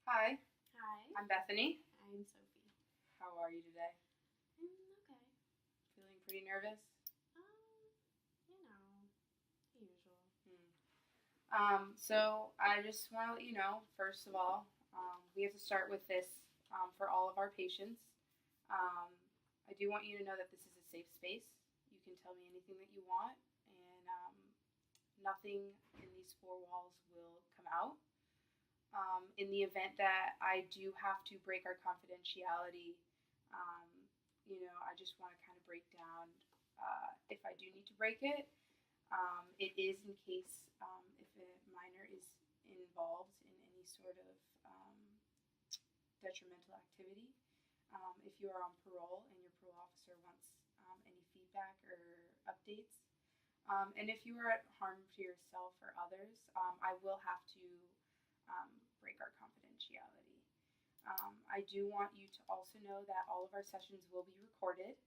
Hi, Hi, I'm Bethany. I'm Sophie. How are you today? Okay. Feeling pretty nervous? The usual. So I just want to let you know, first of all, we have to start with this for all of our patients. Um, I do want you to know that this is a safe space. You can tell me anything that you want, and nothing in these four walls will come out. In the event that I do have to break our confidentiality, um, I just want to kind of break down if I do need to break it. It is in case if a minor is involved in any sort of detrimental activity. If you are on parole and your parole officer wants any feedback or updates. And if you are at harm to yourself or others, I will have to break our confidentiality. I do want you to also know that all of our sessions will be recorded,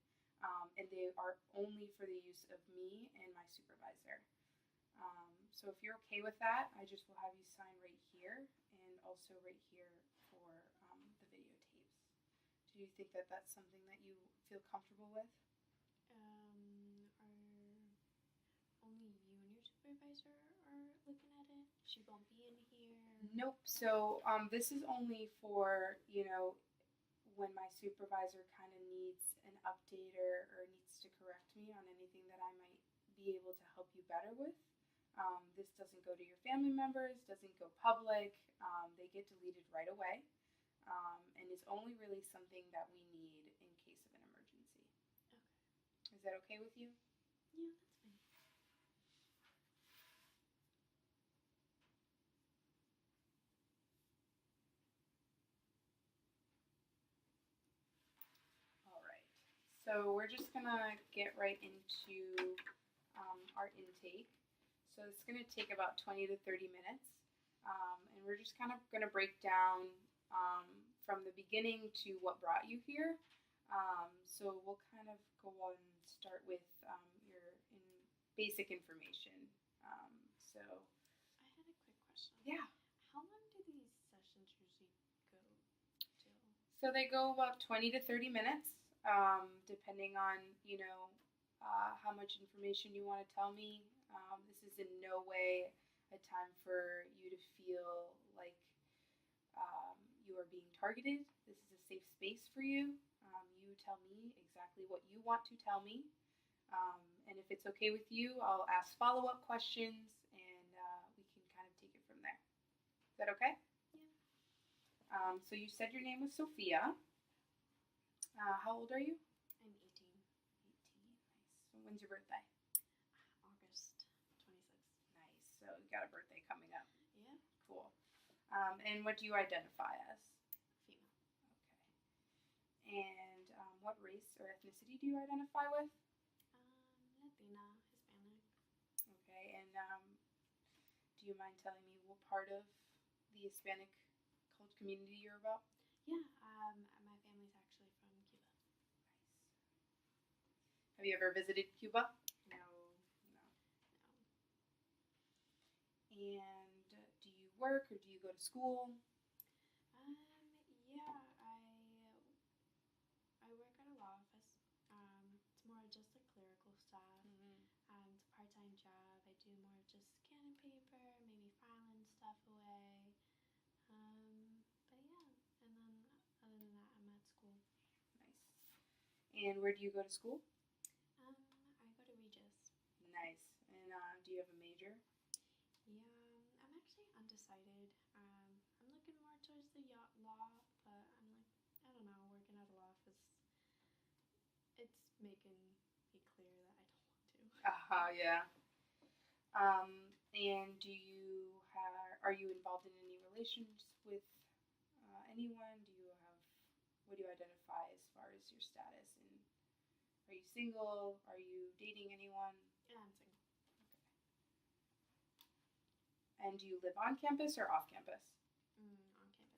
and they are only for the use of me and my supervisor. So if you're okay with that, I just will have you sign right here and also right here for the videotapes. Do you think that that's something that you feel comfortable with? Are only you and your supervisor are looking at it? She won't be in here? Nope. So this is only for, when my supervisor kind of needs an update or needs to correct me on anything that I might be able to help you better with. This doesn't go to your family members, doesn't go public. They get deleted right away, and is only really something that we need in case of an emergency. Okay. Is that okay with you? Yeah, that's fine. All right. So we're just gonna get right into our intake. So it's gonna take about 20 to 30 minutes, and we're just kind of gonna break down from the beginning to what brought you here. So we'll kind of go on and start with your basic information. So I had a quick question. yeah. How long do these sessions usually go till? So they go about 20 to 30 minutes, depending on, how much information you want to tell me. This is in no way a time for you to feel like you are being targeted. This is a safe space for you. You tell me exactly what you want to tell me. And if it's okay with you, I'll ask follow-up questions and we can kind of take it from there. Is that okay? Yeah. So you said your name was Sophia. How old are you? I'm 18. 18. Nice. So when's your birthday? August 26th. Nice. So you got a birthday coming up. Yeah. Cool. And what do you identify as? Female. Okay. And what race or ethnicity do you identify with? Latina, Hispanic. Okay. And do you mind telling me what part of the Hispanic culture community you're about? Yeah. My family's actually from Cuba. Nice. Have you ever visited Cuba? No. No. And do you work or do you go to school? Yeah. I work at a law office. It's more just a clerical staff. Mm-hmm. It's a part-time job. I do more of just scanning paper, maybe filing stuff away. But yeah. And then other than that, I'm at school. Nice. And where do you go to school? I go to Regis. Nice. And do you have a major? Yeah, I'm actually undecided. I'm looking more towards the law, but I'm like, I don't know, working at a law office, it's making me clear that I don't want to. Yeah. And are you involved in any relations with anyone? What do you identify as far as your status? And are you single? Are you dating anyone? Yeah, I'm single. Okay. And do you live on campus or off campus? On campus.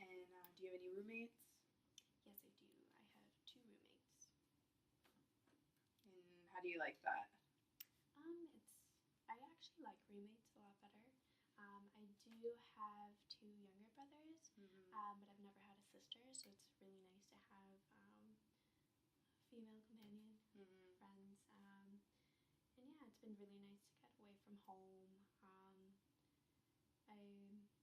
And do you have any roommates? Yes, I do. I have 2 roommates. And how do you like that? I actually like roommates a lot better. I do have two younger brothers, Mm-hmm. but I've never had a sister, so it's really nice to have female companion Mm-hmm. friends. And yeah, it's been really nice to get away from home. I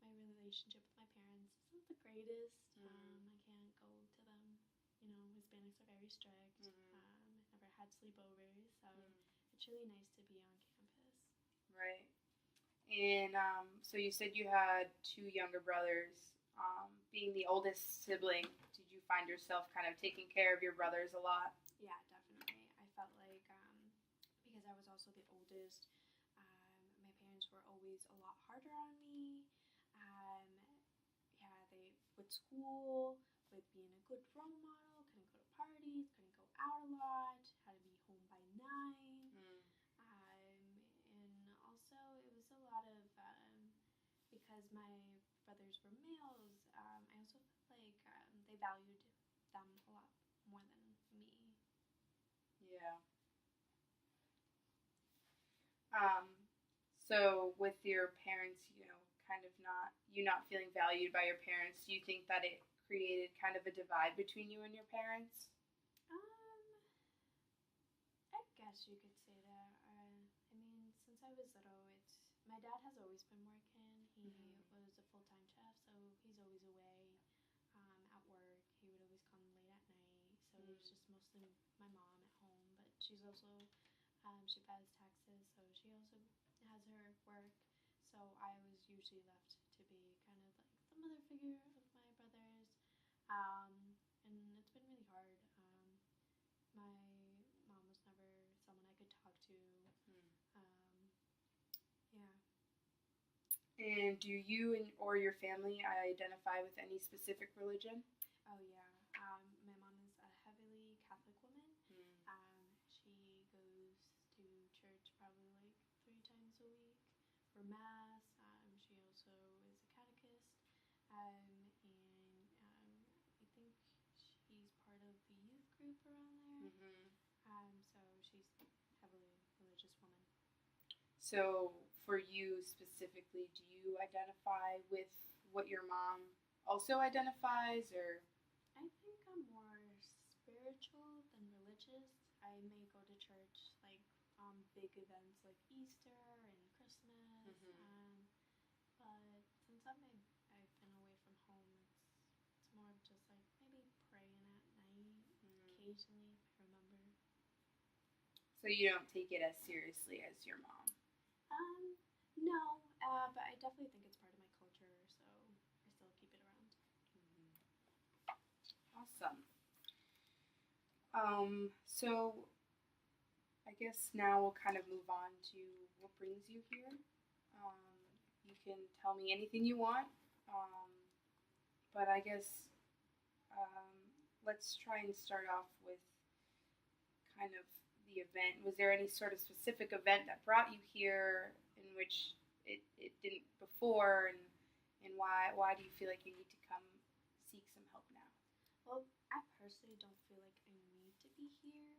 my relationship with my parents isn't the greatest. Mm-hmm. I can't go to them. You know, Hispanics are very strict. Mm-hmm. Never had sleepovers, so Mm-hmm. it's really nice to be on campus. Right. And so you said you had two younger brothers. Being the oldest sibling, did you find yourself kind of taking care of your brothers a lot? Yeah, definitely. I felt like because I was also the oldest, my parents were always a lot harder on me. Um, yeah, they with school, with being a good role model, couldn't go to parties, couldn't go out a lot, had to be home by 9. Mm. And also it was a lot of because my brothers were males. I also felt like they valued them a lot more than me. Yeah. Um, so with your parents, kind of not feeling valued by your parents, do you think that it created kind of a divide between you and your parents? Um, I guess you could say that. I mean, since I was little, it's my dad has always been working. He Mm-hmm. was a full time chef, so he's always away at work. He would always come late at night, so it was Mm-hmm. just mostly my mom at home. But she's also she files taxes, so she also has her work. So I was usually left to be kind of like the mother figure of my brothers, and it's been really hard. My mom was never someone I could talk to. Um, yeah. And do you or your family identify with any specific religion? Oh yeah. My mom is a heavily Catholic woman. Mm. She goes to church probably like 3 times a week for mass. She also is a catechist, and I think she's part of the youth group around there. Mm-hmm. So she's heavily religious woman. So for you specifically, do you identify with what your mom also identifies, or? I think I'm more spiritual than religious. I may go to church like big events like Easter and Christmas, Mm-hmm. but since I've been away from home, it's more of just like maybe praying at night Mm. occasionally if I remember. So you don't take it as seriously as your mom. No, but I definitely think it's part of my culture, so I still keep it around. Mm-hmm. Awesome. So I guess now we'll kind of move on to what brings you here. Um, you can tell me anything you want, um, but I guess um, let's try and start off with kind of the event. Was there any sort of specific event that brought you here in which it didn't before, and why do you feel like you need to come seek some help now? Well, I personally don't feel like I need to be here.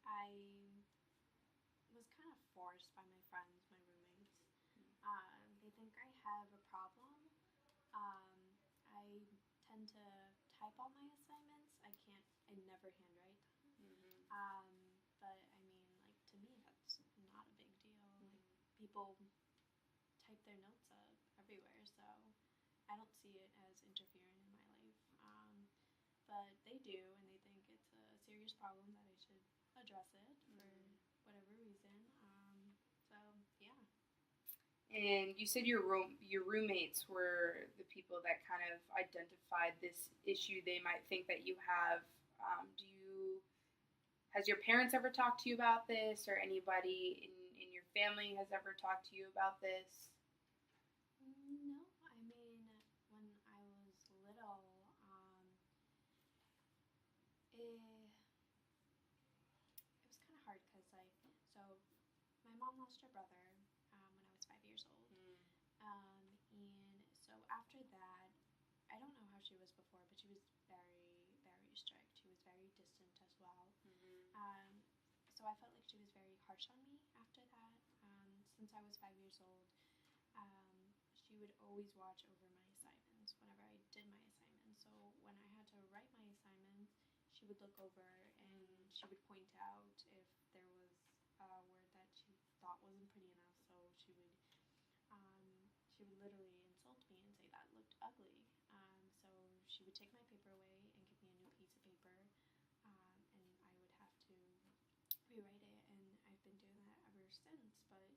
I was kind of forced by my friends, my roommates. They think I have a problem. Um, I tend to type all my assignments. I never handwrite them. Mm-hmm. But I mean, like, to me, that's not a big deal. Like, Mm-hmm. people type their notes up everywhere, so I don't see it as interfering in my life. But they do, and they think it's a serious problem that I should address it for Mm-hmm. whatever reason. So yeah. And you said your roommates were the people that kind of identified this issue they might think that you have. Do you has your parents ever talked to you about this, or anybody in your family has ever talked to you about this? No, I mean, when I was little, it, it was kind of hard because, like, so my mom lost her brother when I was 5 years old. Mm. And so after that, I don't know how she was before, but she was very, very strict. She was very distant as well. Mm-hmm. So I felt like she was very harsh on me after that. Since I was 5 years old, she would always watch over my assignments whenever I did my assignments. So when I had to write my assignments, she would look over and she would point out if there was a word that she thought wasn't pretty enough. So she would literally insult me and say that looked ugly. So she would take my paper away and give me a new piece of paper, and I would have to rewrite it. And I've been doing that ever since. But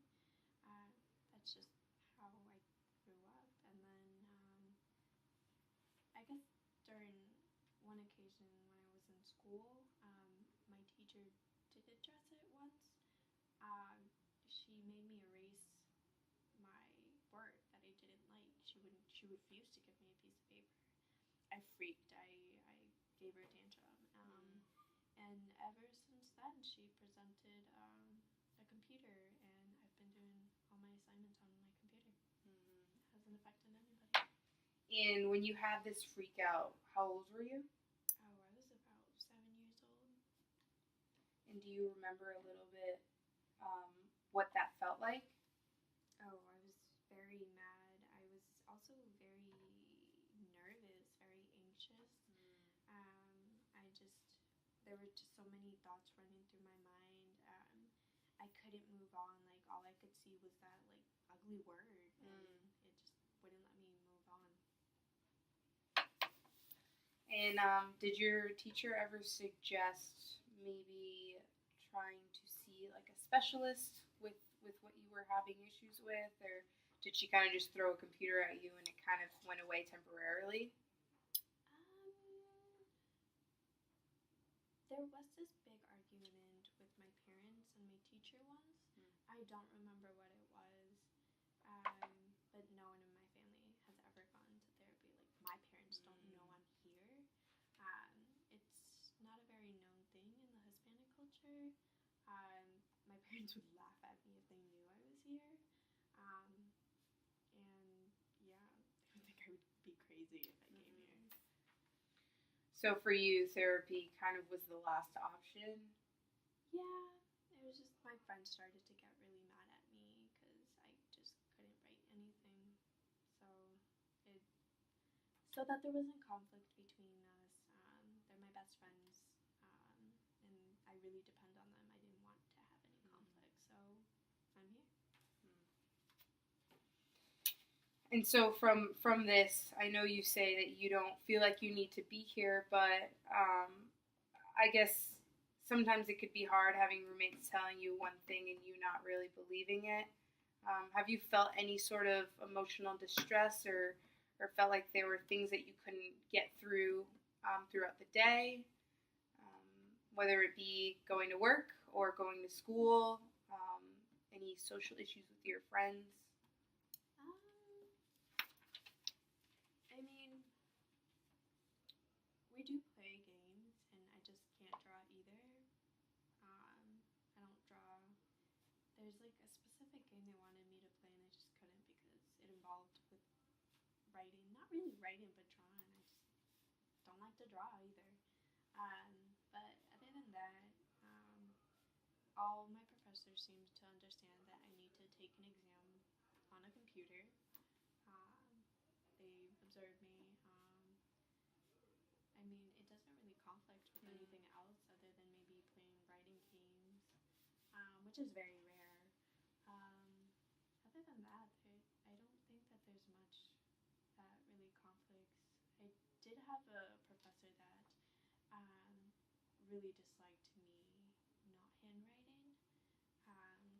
uh, that's just how I grew up. And then I guess during one occasion when I was in school, my teacher did address it once. Um, she made me erase my word that I didn't like. She refused to give me a piece of paper. I freaked. I gave her a tantrum. And ever since then, she presented a computer, and I've been doing all my assignments on my computer. It hasn't affected anybody. And when you had this freak out, how old were you? Oh, I was about 7 years old. And do you remember a little bit what that felt like? Oh, I was very mad. I was also very nervous, very anxious. There were just so many thoughts running through my mind. I couldn't move on. Like, all I could see was that, like, ugly word, and it just wouldn't let me move on. And did your teacher ever suggest maybe trying to see like a specialist with what you were having issues with, or did she kind of just throw a computer at you and it kind of went away temporarily? There was this big argument with my parents and my teacher once. I don't remember what it was, but no one in my family has ever gone to therapy. Like, my parents don't know I'm here. It's not a very known thing in the Hispanic culture. My parents would laugh at me if they knew I was here. And yeah, I think I would be crazy if I came here. So for you, therapy kind of was the last option? Yeah, it was just my friends started to get really mad at me because I just couldn't write anything. So it so that there wasn't conflict between us. They're my best friends, and I really depend on them. I didn't want to have any conflict, so I'm here. And so from this, I know you say that you don't feel like you need to be here, but I guess sometimes it could be hard having roommates telling you one thing and you not really believing it. Have you felt any sort of emotional distress or felt like there were things that you couldn't get through throughout the day, whether it be going to work or going to school, any social issues with your friends? I mean, we do play games, and I just can't draw either. I don't draw. There's like a specific game they wanted me to play, and I just couldn't because it involved with writing. Not really writing, but drawing. I just don't like to draw either. But other than that, all my professors seem to understand that I need to take an exam on a computer. They observe me. I mean, it doesn't really conflict with anything else other than maybe playing writing games, which is very rare. Other than that, I don't think that there's much that really conflicts. I did have a professor that really disliked me not handwriting,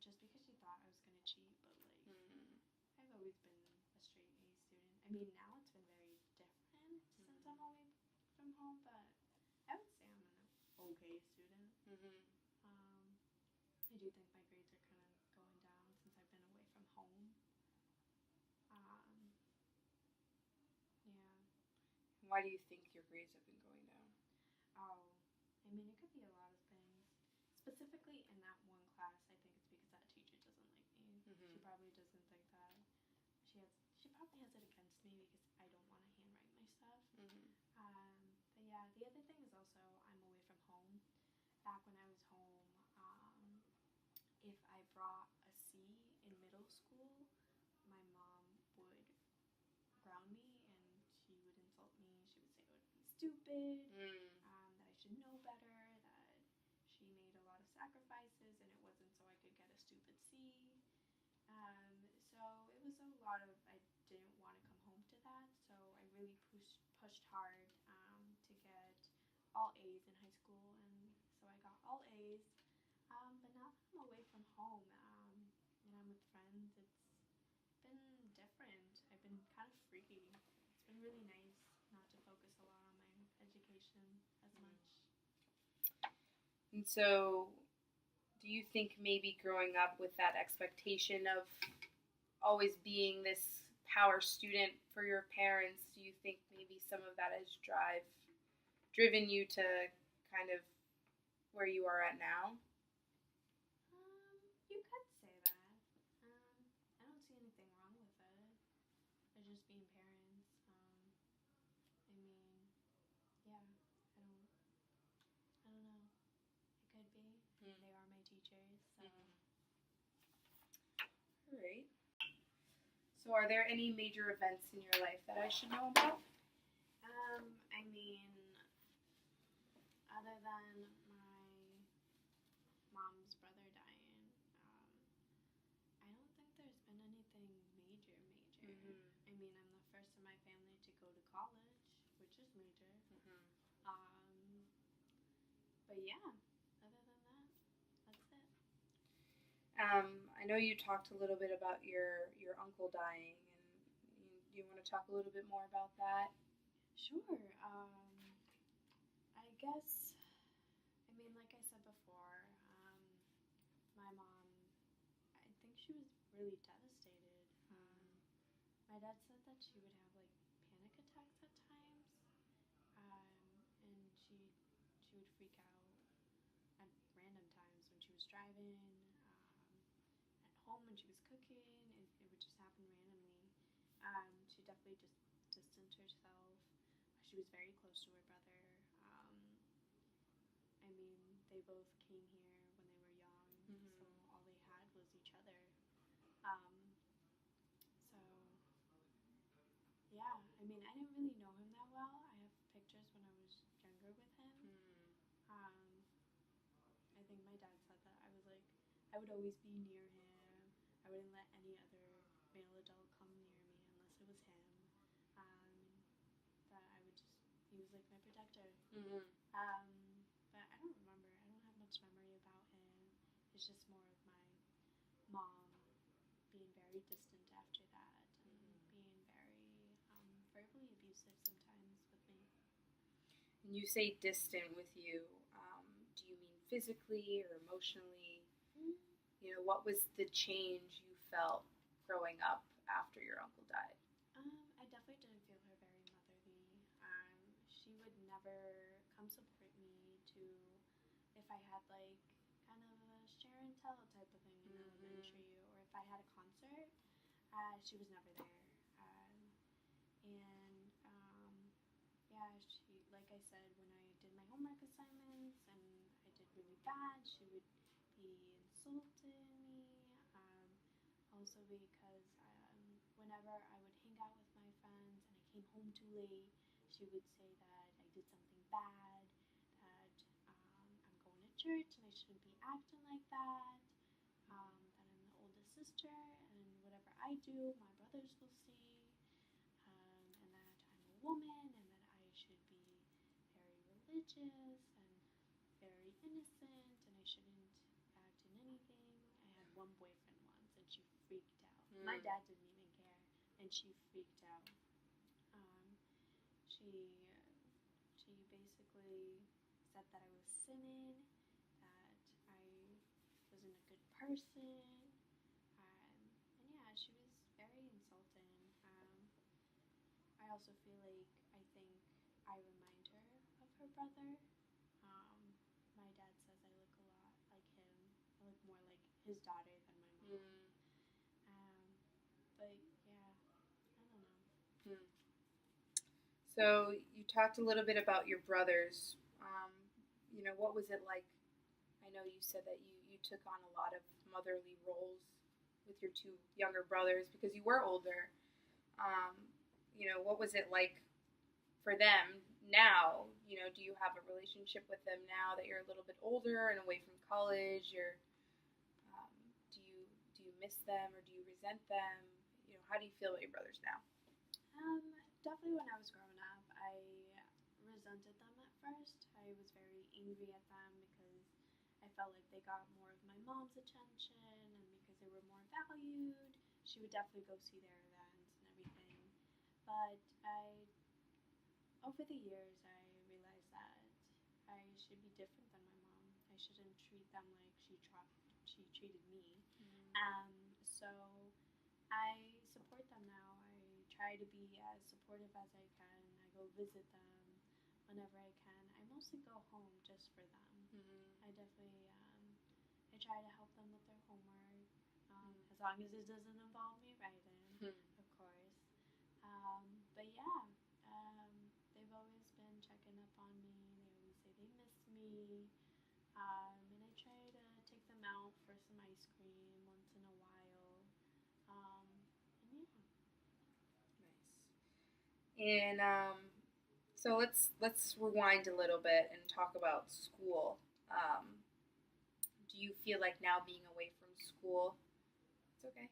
just because she thought I was gonna cheat. But like, I've always been a straight A student. I mean, now it's been very different since I'm away from home, but I would say I'm an okay student. I do think my grades are kind of going down since I've been away from home. Yeah. Why do you think your grades have been going down? Oh, I mean, it could be a lot of things. Specifically in that one class, I think it's because that teacher doesn't like me. She probably doesn't think that she probably has it against me because I don't want to handwrite my stuff. But yeah, the other thing is also I'm away from home. Back when I was home, if I brought a C in middle school, my mom around me, and she would insult me. She would say I would be stupid, that I should know better, that she made a lot of sacrifices, and it wasn't so I could get a stupid C. So it was a lot of, I didn't want to come home to that, so I really pushed hard to get all A's in high school, and so I got all A's. But now that I'm away from home, and I'm with friends, it's been different. I've been kind of free. It's been really nice not to focus a lot on my education as much. And so, do you think maybe growing up with that expectation of always being this power student for your parents, do you think maybe some of that has driven you to kind of where you are at now? You could say that. I don't see anything wrong with it. They're just being parents. I mean, yeah, I don't know. It could be. They are my teachers, so. All right. So, are there any major events in your life that I should know about? I mean, other than my mom's brother dying, I don't think there's been anything major. I mean, I'm the first in my family to go to college, which is major. But yeah, other than that, that's it. I know you talked a little bit about your uncle dying, and do you want to talk a little bit more about that? Sure. I guess, I mean, like I said before, my mom, I think she was really devastated. My dad said that she would have like panic attacks at times, and she would freak out at random times when she was driving, at home when she was cooking. It would just happen randomly. She definitely just distanced herself. She was very close to her brother. I mean, they both came here when they were young, so all they had was each other. So yeah, I mean, I didn't really know him that well. I have pictures when I was younger with him. I think my dad said that I was like, I would always be near him. I wouldn't let any other male adult come near me unless it was him. That I would just, he was like my protector. But I don't remember. I don't have much memory about him. It's just more of my mom being very distant after that, and being very verbally abusive sometimes with me. And you say distant with you. Do you mean physically or emotionally? You know, what was the change you felt growing up after your uncle died? I definitely didn't feel her very motherly. She would never come support me to, if I had like kind of a share and tell type of thing in elementary, or if I had a concert, she was never there. And yeah, she, like I said, when I did my homework assignments and I did really bad, she would be insulting me. Also because whenever I would hang out with my friends and I came home too late, she would say that I did something bad, that I'm going to church and I shouldn't be acting like that, that I'm the oldest sister and whatever I do, my brothers will see, and that I'm a woman and that I should be very religious and very innocent and I shouldn't act in anything. I had one boyfriend once and she freaked out. My dad didn't even care and she freaked out. She basically said that I was sinning, that I wasn't a good person, and yeah, she was very insulting. I also feel like I think I remind her of her brother. My dad says I look a lot like him. I look more like his daughter than my mom. But yeah, I don't know. So you talked a little bit about your brothers. You know, what was it like? I know you said that you took on a lot of motherly roles with your two younger brothers because you were older. what was it like for them now? Do you have a relationship with them now that you're a little bit older and away from college, or um, do you miss them or do you resent them? How do you feel about your brothers now? Definitely when I was growing up, I resented them at first. I was very angry at them because I felt like they got more of my mom's attention and because they were more valued. She would definitely go see their events and everything. But over the years, I realized that I should be different than my mom. I shouldn't treat them like she treated me. So I support them now. I try to be as supportive as I can. I go visit them whenever I can. I mostly go home just for them. I definitely I try to help them with their homework, as long as it doesn't involve me writing, of course. But yeah, they've always been checking up on me. They always say they miss me. And I try to take them out for some ice cream once in a while. And yeah. Nice. And so let's rewind a little bit and talk about school. Do you feel like now being away from school? It's okay.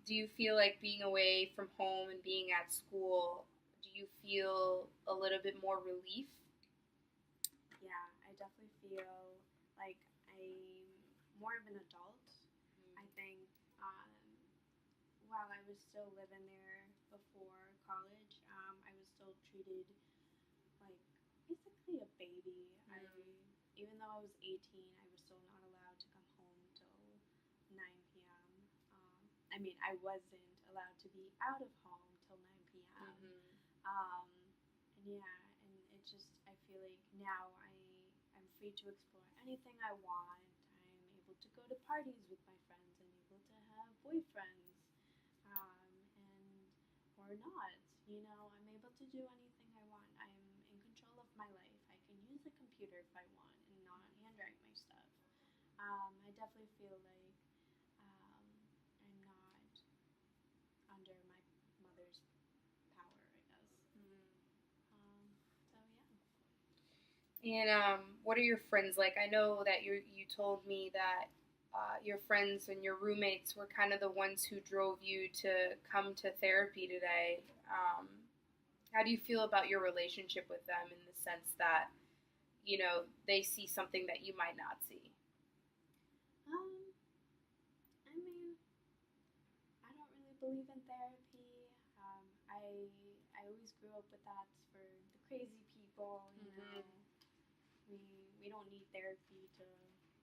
Do you feel like being away from home and being at school? Do you feel a little bit more relief? Yeah, I definitely feel like I'm more of an adult. I think while I was still living there before college, I was still treated like basically a baby. Even though I was 18, I was still not allowed to come home till 9 p.m. I mean, I wasn't allowed to be out of home till 9 p.m. And yeah, and it's just I feel like now I'm free to explore anything I want. I'm able to go to parties with my friends. I'm able to have boyfriends, and or not. I'm able to do anything I want. I'm in control of my life. I can use a computer if I want and not handwrite my stuff. I definitely feel like I'm not under my mother's power, I guess. So yeah. And what are your friends like? I know that you told me that your friends and your roommates were kind of the ones who drove you to come to therapy today. How do you feel about your relationship with them in the sense that they see something that you might not see? I mean, I don't really believe in therapy. I always grew up with that's for the crazy people. We don't need therapy to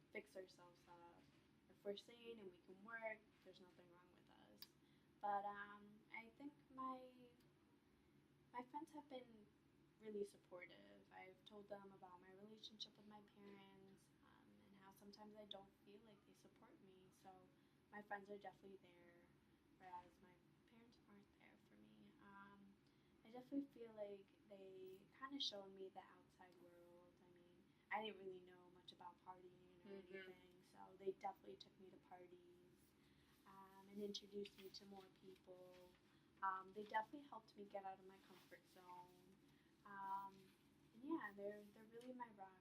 fix ourselves up. If we're sane and we can work, there's nothing wrong with us. But I think my friends have been really supportive. I've told them about my relationship with my parents, and how sometimes I don't feel like they support me. So my friends are definitely there, whereas my parents aren't there for me. I definitely feel like they kind of showed me the outside world. I mean, I didn't really know much about partying or anything, so they definitely took me to parties, and introduced me to more people. They definitely helped me get out of my comfort zone. And yeah, they're really my rock.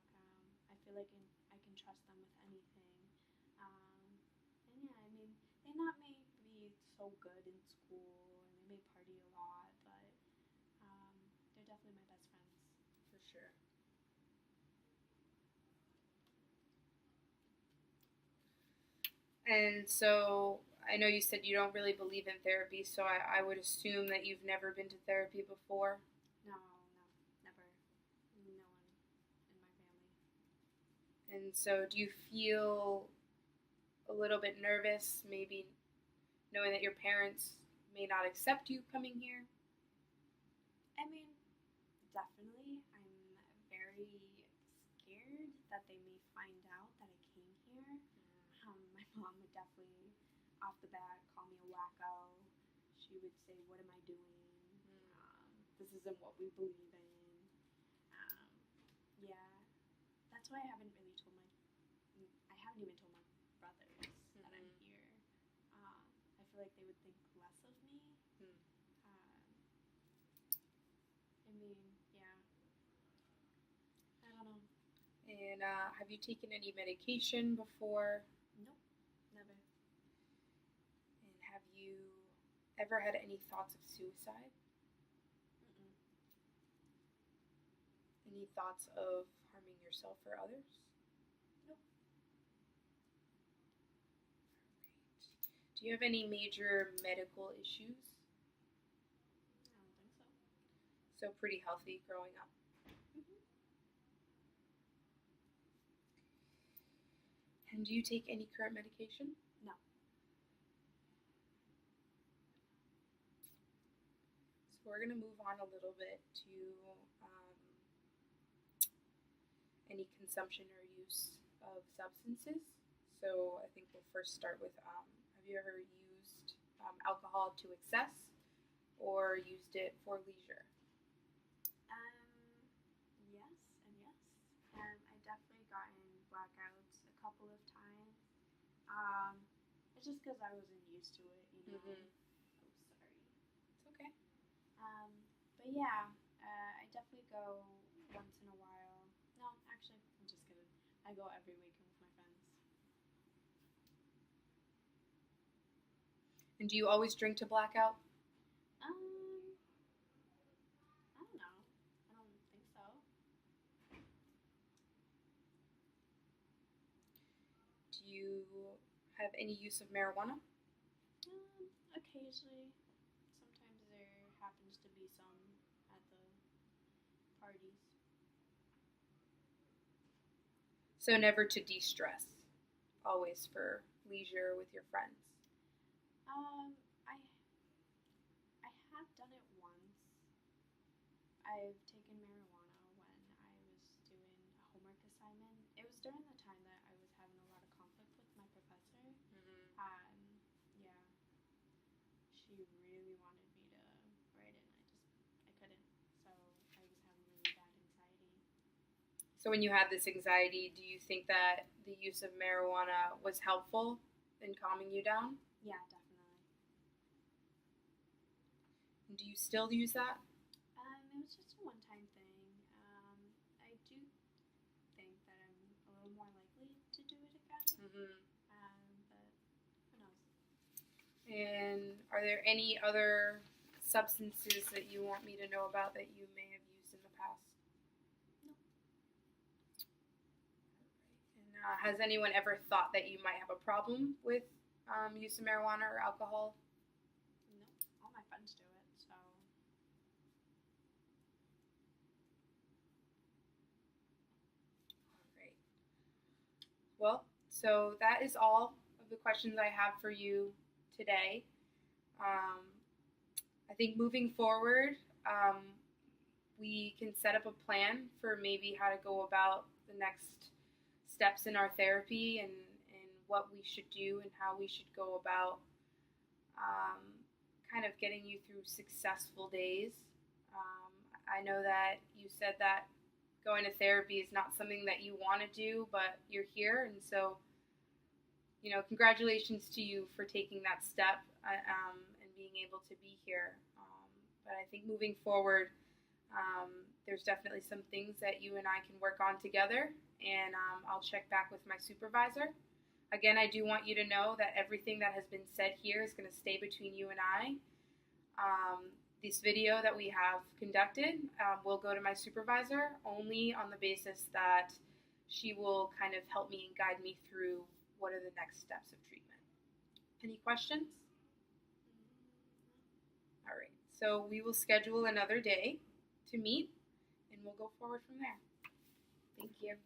I feel like I can trust them with anything. And yeah, I mean, they not may be so good in school and they may party a lot, but they're definitely my best friends. For sure. And so I know you said you don't really believe in therapy, so I would assume that you've never been to therapy before. No, never. No one in my family. And so do you feel a little bit nervous, maybe knowing that your parents may not accept you coming here? I mean, definitely. I'm very scared that they may find out that I came here. My mom would definitely, off the bat, call me a wacko. She would say, "What am I doing? This isn't what we believe in." Yeah, that's why I haven't really told I haven't even told my brothers that I'm here. I feel like they would think less of me I mean, yeah, I don't know. And have you taken any medication before? Nope, never. And have you ever had any thoughts of suicide? Mm-mm. Any thoughts of harming yourself or others? Nope. Right. Do you have any major medical issues? I don't think so. So pretty healthy growing up. Mm-hmm. And do you take any current medication? No. So we're going to move on a little bit to any consumption or use of substances. So I think we'll first start with have you ever used alcohol to excess or used it for leisure? Yes and yes. I definitely gotten blackouts a couple of times. It's just because I wasn't used to it, you know. Mm-hmm. Oh, sorry. It's okay. But yeah, I definitely go once in a while. No, actually, I'm just kidding. I go every weekend with my friends. And do you always drink to blackout? I don't know. I don't think so. Do you have any use of marijuana? Occasionally. Sometimes there happens to be some at the parties. So never to de-stress, always for leisure with your friends. I have done it once. I've taken marijuana when I was doing a homework assignment. It was during the time that I was having a lot of conflict with my professor. Mm-hmm. Yeah, she really wanted me to write it, and I couldn't. So I was having really bad anxiety. So when you had this anxiety, do you think that the use of marijuana was helpful in calming you down? Yeah, definitely. And do you still use that? It was just a one-time thing. I do think that I'm a little more likely to do it again. Mm-hmm. But who knows? And are there any other substances that you want me to know about that you may have used in the past? No. And has anyone ever thought that you might have a problem with use of marijuana or alcohol? No. All my friends do it, so. Great. Well, so that is all of the questions I have for you today. I think moving forward, we can set up a plan for maybe how to go about the next steps in our therapy and what we should do and how we should go about um, kind of getting you through successful days. I know that you said that going to therapy is not something that you want to do, but you're here, and so congratulations to you for taking that step and being able to be here. But I think moving forward, there's definitely some things that you and I can work on together, and I'll check back with my supervisor. Again, I do want you to know that everything that has been said here is going to stay between you and I. This video that we have conducted will go to my supervisor only on the basis that she will kind of help me and guide me through what are the next steps of treatment. Any questions? All right, so we will schedule another day to meet, and we'll go forward from there. Thank you.